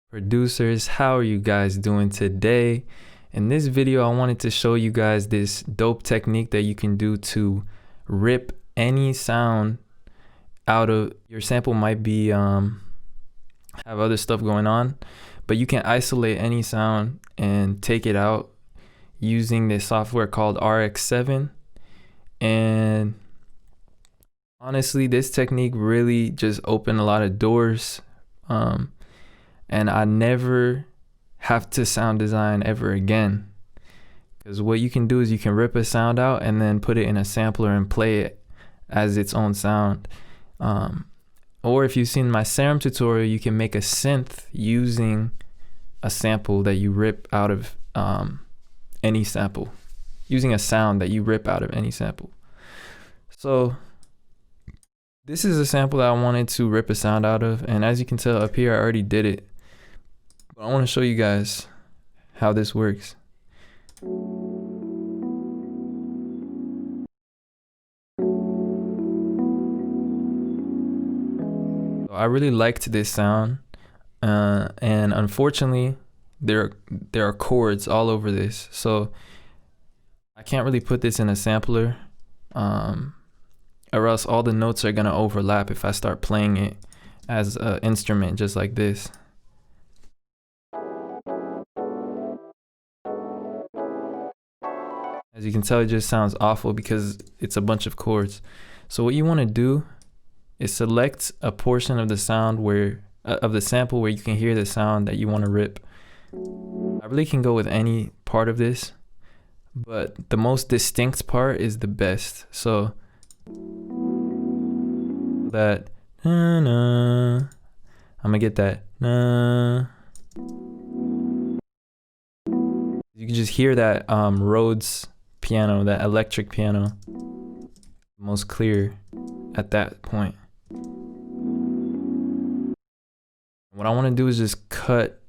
Producers, how are you guys doing today? In this video, I wanted to show you guys this dope technique that you can do to rip any sound out of your sample. Might be have other stuff going on, but you can isolate any sound and take it out using this software called RX7. And honestly, this technique really just opened a lot of doors. And I never have to sound design ever again, because what you can do is you can rip a sound out and then put it in a sampler and play it as its own sound. Or if you've seen my serum tutorial, you can make a synth using a sample that you rip out of any sample, using a sound that you rip out of any sample. So this is a sample that I wanted to rip a sound out of, and as you can tell up here, I already did it. But I want to show you guys how this works. I really liked this sound, and unfortunately, there are chords all over this, so I can't really put this in a sampler, or else all the notes are gonna overlap if I start playing it as an instrument just like this. As you can tell, it just sounds awful because it's a bunch of chords. So what you want to do is select a portion of the sound where of the sample where you can hear the sound that you want to rip. I really can go with any part of this, but the most distinct part is the best. So that I'm gonna get that. You can just hear that Rhodes piano, that electric piano, most clear at that point. What I want to do is just cut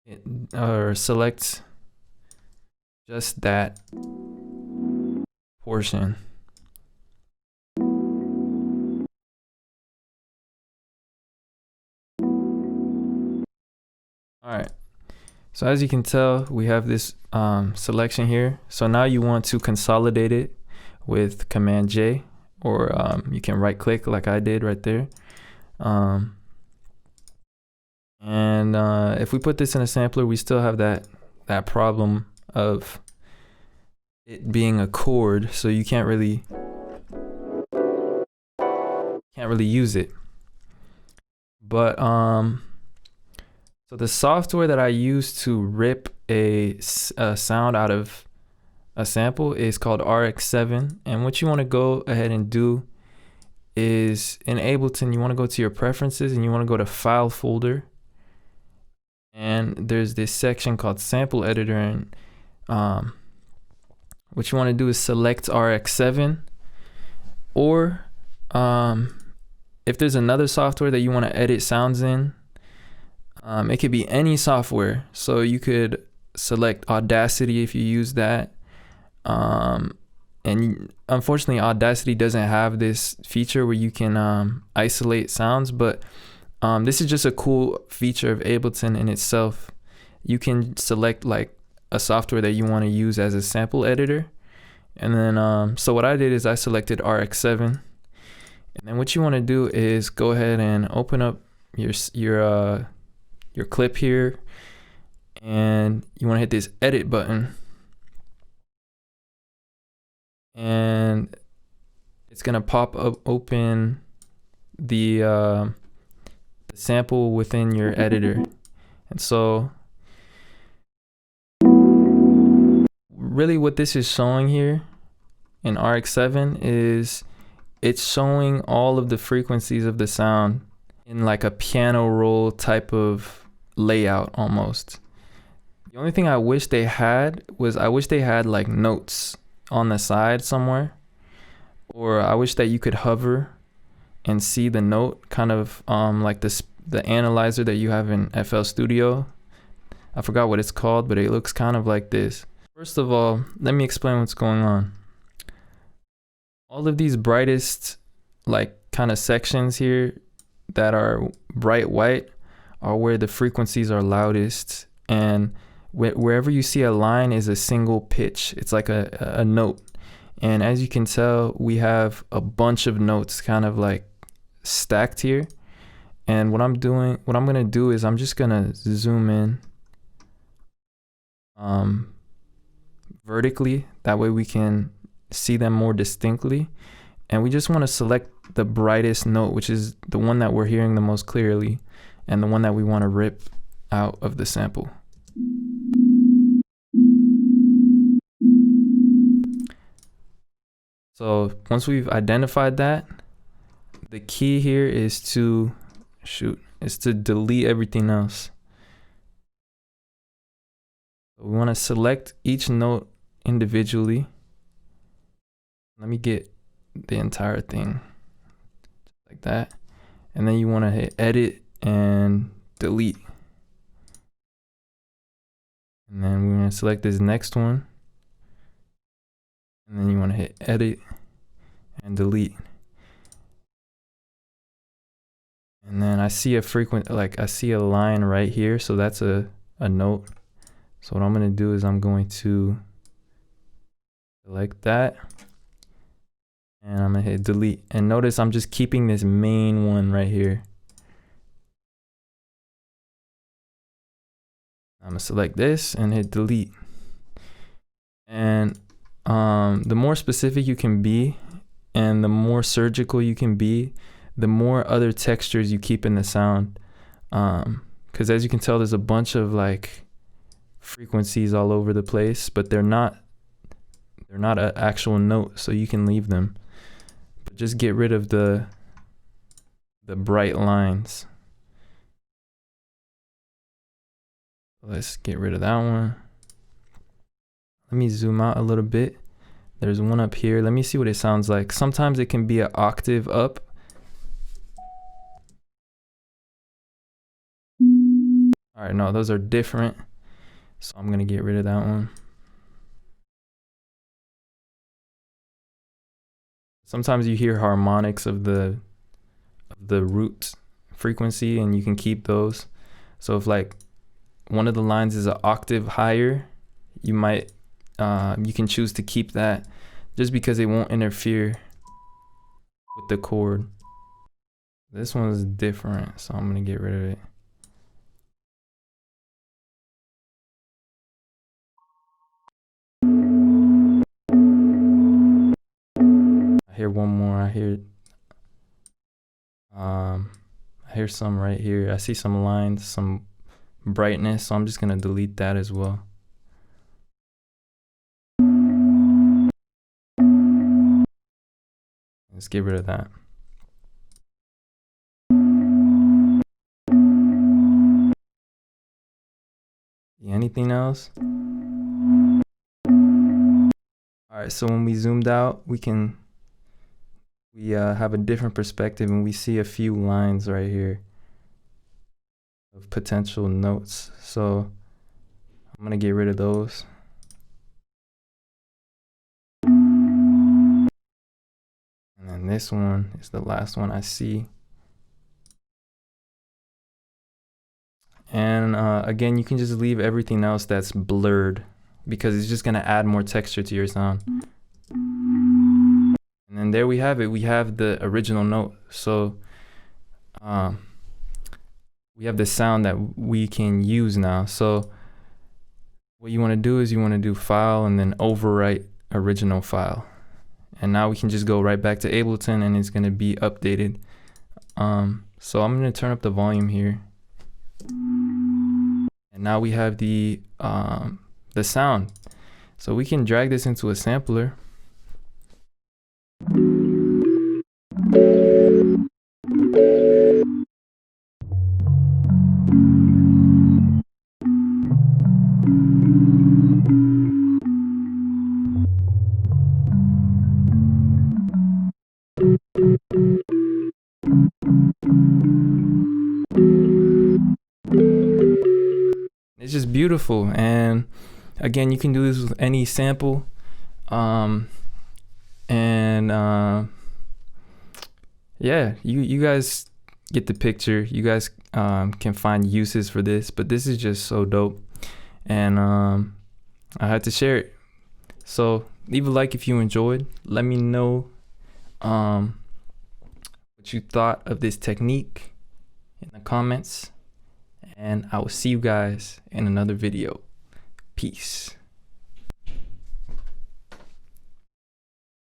it, or select just that portion. All right. So as you can tell, we have this selection here. So now you want to consolidate it with Command J, or you can right click like I did right there. If we put this in a sampler, we still have that problem of it being a chord, so you can't really use it. But so the software that I use to rip a sound out of a sample is called RX7. And what you want to go ahead and do is in Ableton, you want to go to your preferences and you want to go to File folder. And there's this section called Sample Editor. And what you want to do is select RX7. Or if there's another software that you want to edit sounds in, it could be any software. So you could select Audacity if you use that. And unfortunately, Audacity doesn't have this feature where you can isolate sounds, but this is just a cool feature of Ableton in itself. You can select like a software that you want to use as a sample editor. And then, so what I did is I selected RX7. And then what you want to do is go ahead and open up your clip here, and you want to hit this edit button, and it's gonna pop up open the sample within your editor. And so really what this is showing here in RX7 is it's showing all of the frequencies of the sound in like a piano roll type of layout almost. The only thing I wish they had was like notes on the side somewhere, or I wish that you could hover and see the note, kind of like the analyzer that you have in FL Studio. I forgot what it's called, but it looks kind of like this. First of all, let me explain what's going on. All of these brightest like kind of sections here that are bright white are where the frequencies are loudest, and wherever you see a line is a single pitch. It's like a note. And as you can tell, we have a bunch of notes kind of like stacked here. And what I'm gonna do is I'm just gonna zoom in vertically. That way we can see them more distinctly. And we just want to select the brightest note, which is the one that we're hearing the most clearly, and the one that we want to rip out of the sample. So once we've identified that, the key here is to delete everything else. We want to select each note individually. Let me get the entire thing like that. And then you want to hit edit and delete. And then we're going to select this next one. And then you want to hit edit and delete. And then I see I see a line right here. So that's a note. So what I'm going to do is I'm going to select that. And I'm going to hit delete. And notice I'm just keeping this main one right here. I'm going to select this and hit delete. And the more specific you can be and the more surgical you can be, the more other textures you keep in the sound. Because as you can tell, there's a bunch of like frequencies all over the place, but they're not an actual note, so you can leave them. But just get rid of the bright lines. Let's get rid of that one. Let me zoom out a little bit. There's one up here. Let me see what it sounds like. Sometimes it can be an octave up. All right, no, those are different. So I'm gonna get rid of that one. Sometimes you hear harmonics of the root frequency, and you can keep those. So if like one of the lines is an octave higher, you can choose to keep that just because it won't interfere with the chord. This one is different, so I'm gonna get rid of it. I hear one more. I hear some right here. I see some lines, some brightness, so I'm just gonna delete that as well. Let's get rid of that. Anything else? All right, so when we zoomed out, we have a different perspective, and we see a few lines right here of potential notes. So I'm gonna get rid of those. And then this one is the last one I see. And again, you can just leave everything else that's blurred because it's just gonna add more texture to your sound. And then there we have it. We have the original note. So we have the sound that we can use now. So what you want to do is you want to do file and then overwrite original file. And now we can just go right back to Ableton, and it's going to be updated. So I'm going to turn up the volume here. And now we have the sound. So we can drag this into a sampler. It's just beautiful. And again, you can do this with any sample. Yeah, you guys get the picture. You guys can find uses for this, but this is just so dope, and I had to share it. So leave a like if you enjoyed. Let me know what you thought of this technique in the comments, and I will see you guys in another video. Peace.